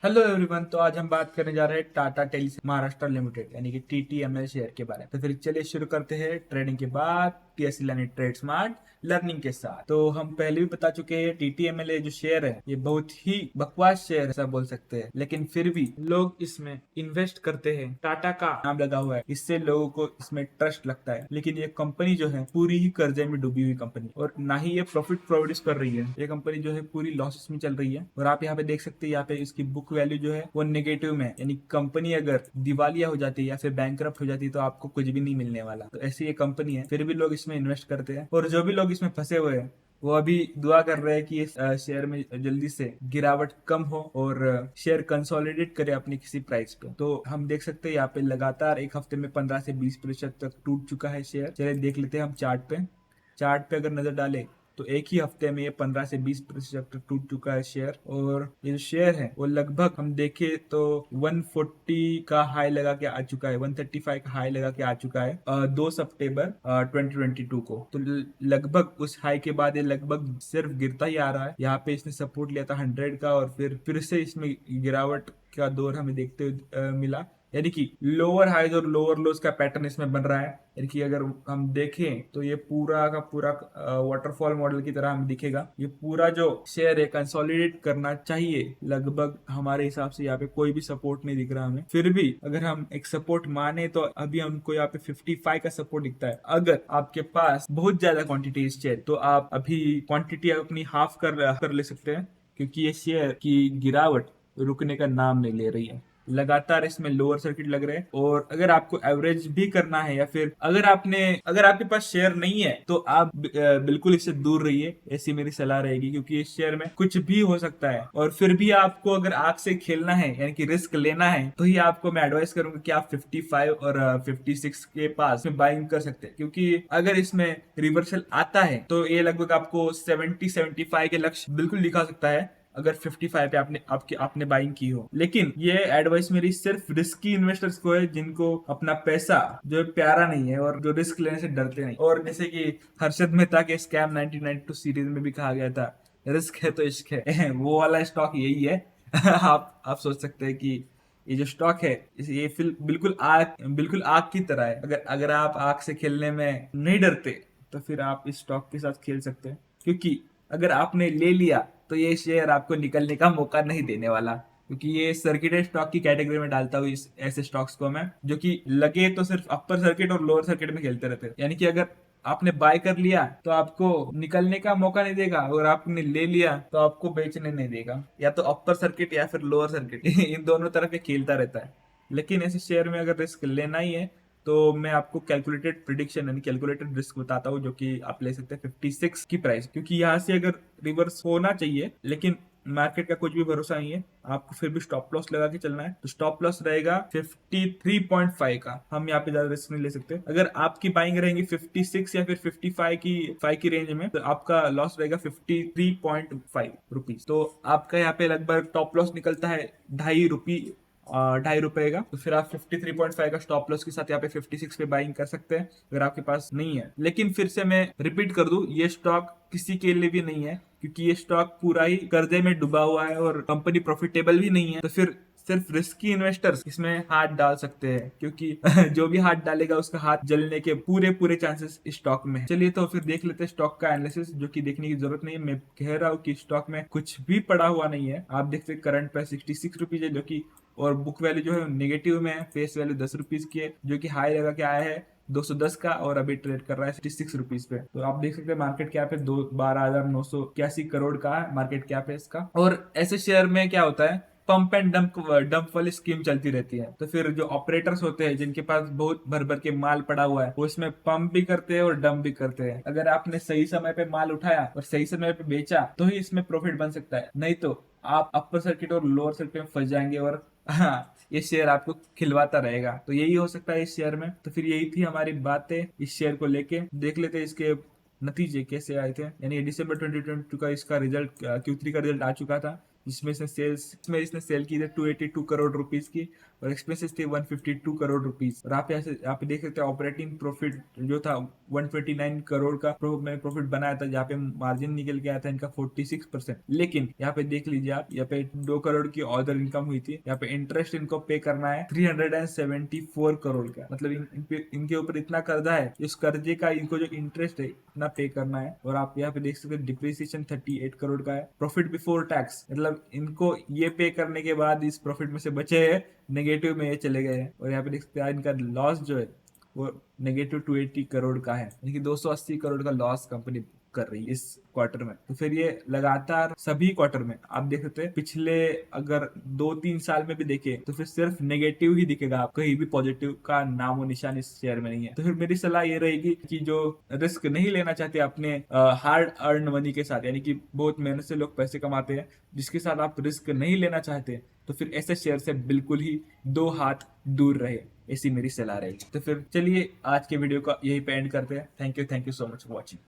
Hello everyone. तो आज हम बात करने जा रहे हैं टाटा टेली महाराष्ट्र लिमिटेड यानी कि TTML शेयर के बारे में। तो फिर चलिए शुरू करते हैं ट्रेडिंग के बाद TSL यानी ट्रेड स्मार्ट लर्निंग के साथ। तो हम पहले भी बता चुके हैं TTML जो शेयर है ये बहुत ही बकवास शेयर है ऐसा बोल सकते हैं, लेकिन फिर भी लोग इसमें इन्वेस्ट करते हैं। टाटा का नाम लगा हुआ है, इससे लोगों को इसमें ट्रस्ट लगता है। लेकिन ये कंपनी जो है पूरी ही कर्जे में डूबी हुई कंपनी, और ना ही ये प्रॉफिट प्रोड्यूस कर रही है। ये कंपनी जो है पूरी लॉसेस में चल रही है। और आप यहाँ पे देख सकते हैं, यहाँ पे इसकी बुक वैल्यू जो है वो नेगेटिव में है, यानी कंपनी अगर दिवालिया हो जाती है या फिर बैंकरप्ट हो जाती है तो आपको कुछ भी नहीं मिलने वाला। तो ऐसी ये कंपनी है, फिर भी लोग इसमें इन्वेस्ट करते हैं। और जो भी लोग इसमें फंसे हुए हैं वो अभी दुआ कर रहे हैं कि इस शेयर में जल्दी से गिरावट कम हो और शेयर कंसोलिडेट करे अपनी किसी प्राइस पे। तो हम देख सकते हैं यहाँ पे लगातार एक हफ्ते में 15 से 20% तक टूट चुका है शेयर। चलिए देख लेते हैं हम चार्ट पे अगर नजर डालें तो एक ही हफ्ते में ये 15 से 20% तक टूट चुका है शेयर। और ये जो शेयर है वो लगभग हम देखें तो 140 का हाई लगा के आ चुका है, 135 का हाई लगा के आ चुका है 2 सितंबर 2022 को। तो लगभग उस हाई के बाद ये लगभग सिर्फ गिरता ही आ रहा है। यहाँ पे इसने सपोर्ट लिया था 100 का, और फिर से इसमें गिरावट का दौर हमें देखते हुए मिला। यानी कि लोअर हाइज और लोअर लोज का पैटर्न इसमें बन रहा है। यानी कि अगर हम देखें तो ये पूरा का पूरा वाटरफॉल मॉडल की तरह हमें दिखेगा। ये पूरा जो शेयर है कंसोलिडेट करना चाहिए लगभग, हमारे हिसाब से यहाँ पे कोई भी सपोर्ट नहीं दिख रहा हमें। फिर भी अगर हम एक सपोर्ट माने तो अभी हमको यहाँ पे 55 का सपोर्ट दिखता है। अगर आपके पास बहुत ज्यादा क्वांटिटी इस शेयर तो आप अभी क्वांटिटी अपनी हाफ कर ले सकते हैं, क्योंकि ये शेयर की गिरावट रुकने का नाम नहीं ले रही है। लगातार इसमें लोअर सर्किट लग रहे हैं। और अगर आपको एवरेज भी करना है या फिर अगर आपके पास शेयर नहीं है तो आप बिल्कुल इससे दूर रहिए, ऐसी मेरी सलाह रहेगी। क्योंकि इस शेयर में कुछ भी हो सकता है, और फिर भी आपको अगर आग से खेलना है यानी कि रिस्क लेना है तो ही आपको मैं एडवाइस करूंगा कि आप 55 और 56 के पास में बाइंग कर सकते हैं। क्योंकि अगर इसमें रिवर्सल आता है तो ये लगभग आपको 70-75 के लक्ष्य बिल्कुल दिखा सकता है, अगर 55 पे आपने बाइंग की हो। लेकिन ये एडवाइस मेरी सिर्फ रिस्की इन्वेस्टर्स को है, जिनको अपना पैसा जो है प्यारा नहीं है और जो रिस्क लेने से डरते नहीं। और जैसे कि हर्षद मेहता के स्कैम 1992 सीरीज में भी कहा गया था, रिस्क है तो इश्क है वो वाला स्टॉक यही है। आप सोच सकते हैं कि ये जो स्टॉक है ये बिल्कुल आग की तरह है। अगर अगर आप आग से खेलने में नहीं डरते तो फिर आप इस स्टॉक के साथ खेल सकते हैं। क्योंकि अगर आपने ले लिया तो ये शेयर आपको निकलने का मौका नहीं देने वाला। क्योंकि ये सर्किटेड स्टॉक की कैटेगरी में डालता हूँ इस ऐसे स्टॉक्स को मैं, जो कि लगे तो सिर्फ अपर सर्किट और लोअर सर्किट में खेलते रहते हैं। यानी कि अगर आपने बाय कर लिया तो आपको निकलने का मौका नहीं देगा, और आपने ले लिया तो आपको बेचने नहीं देगा। या तो अपर सर्किट या फिर लोअर सर्किट इन दोनों तरफ ये खेलता रहता है। लेकिन ऐसे शेयर में अगर रिस्क लेना ही है तो मैं आपको कैलकुलेटेड प्रिडिक्शन यानी कैलकुलेटेड रिस्क बताता हूँ, जो कि आप ले सकते हैं 56 की प्राइस। क्योंकि यहाँ से अगर रिवर्स होना चाहिए, लेकिन मार्केट का कुछ भी भरोसा नहीं है, आपको फिर भी स्टॉप लॉस लगा के चलना है। तो स्टॉप लॉस रहेगा 53.5 का। हम यहाँ पे ज्यादा रिस्क नहीं ले सकते। अगर आपकी बाइंग रहेंगी 56 या फिर 55 की रेंज में, तो आपका लॉस रहेगा 53.5 रुपीज। तो आपका यहाँ पे लगभग टॉप लॉस निकलता है ढाई रुपए का। तो फिर आप 53.5 का स्टॉप लॉस के साथ यहाँ पे 56 पे बाइंग कर सकते हैं अगर आपके पास नहीं है। लेकिन फिर से मैं रिपीट कर दूं, ये स्टॉक किसी के लिए भी नहीं है, क्योंकि ये स्टॉक पूरा ही कर्जे में डूबा हुआ है और कंपनी प्रॉफिटेबल भी नहीं है। तो फिर सिर्फ रिस्की इन्वेस्टर्स इसमें हाथ डाल सकते हैं, क्योंकि जो भी हाथ डालेगा उसका हाथ जलने के पूरे पूरे चांसेस इस स्टॉक में है। चलिए तो फिर देख लेते हैं स्टॉक का एनालिसिस, जो कि देखने की जरूरत नहीं है। मैं कह रहा हूँ कि स्टॉक में कुछ भी पड़ा हुआ नहीं है। आप देखते हैं करंट प्राइस 66 रुपीज है, जो कि और बुक वैल्यू जो है नेगेटिव में है। फेस वैल्यू 10 रुपीज की है, जो कि हाई लगा के आया है 210 का, और अभी ट्रेड कर रहा है 66 रुपीज पे। तो आप देख सकते हैं मार्केट कैप है 12,981 करोड़ का मार्केट कैप है इसका। और ऐसे शेयर में क्या होता है, पंप एंड डंप वाली स्कीम चलती रहती है। तो फिर जो ऑपरेटर्स होते हैं जिनके पास बहुत भर भर के माल पड़ा हुआ है, वो इसमें पंप भी करते हैं और डंप भी करते हैं। अगर आपने सही समय पे माल उठाया और सही समय पे बेचा तो ही इसमें प्रॉफिट बन सकता है, नहीं तो आप अपर सर्किट और लोअर सर्किट में फंस जाएंगे और हाँ, ये शेयर आपको खिलवाता रहेगा। तो यही हो सकता है इस शेयर में। तो फिर यही थी हमारी बातें इस शेयर को लेके। देख लेते हैं इसके नतीजे कैसे आए थे। यानी दिसंबर 2022 का इसका रिजल्ट Q3 का रिजल्ट आ चुका था। जिसमें इसने सेल की थी 282 करोड़ रुपीस की, और एक्सपेंसेस थे 152 करोड़ रुपीस। और आप यहाँ पे देख सकते हैं ऑपरेटिंग प्रॉफिट जो था 129 करोड़ का प्रॉफिट बनाया था, जहाँ पे मार्जिन निकल के आया था इनका 46%। लेकिन यहाँ पे देख लीजिए आप, यहाँ पे 2 करोड़ की ऑर्डर इनकम हुई थी, यहाँ पे इंटरेस्ट इनको पे करना है 374 करोड़ का। मतलब इनके ऊपर इतना कर्जा है, इस कर्जे का इनको जो इंटरेस्ट है इतना पे करना है। और आप यहाँ पे देख सकते हैं डिप्रिसिएशन 38 करोड़ का है। प्रॉफिट बिफोर टैक्स, मतलब इनको ये पे करने के बाद इस प्रॉफिट में से बचे हैं, नेगेटिव में ये चले गए हैं। और यहाँ पे देख सकते हैं इनका लॉस जो है वो नेगेटिव 280 करोड़ का है, यानी कि 280 करोड़ का लॉस कंपनी कर रही है इस क्वार्टर में। तो फिर ये लगातार सभी क्वार्टर में आप देख सकते हैं, पिछले अगर 2-3 साल में भी देखे तो फिर सिर्फ नेगेटिव ही दिखेगा, आप कहीं भी पॉजिटिव का नामो निशान इस शेयर में नहीं है। तो फिर मेरी सलाह ये रहेगी कि जो रिस्क नहीं लेना चाहते अपने हार्ड अर्न मनी के साथ, यानी कि बहुत मेहनत से लोग पैसे कमाते हैं, जिसके साथ आप रिस्क नहीं लेना चाहते, तो फिर ऐसे शेयर से बिल्कुल ही 2 हाथ दूर रहे, ऐसी मेरी सलाह रहेगी। तो फिर चलिए आज के वीडियो का यही पे एंड करते हैं। Thank you so much for watching.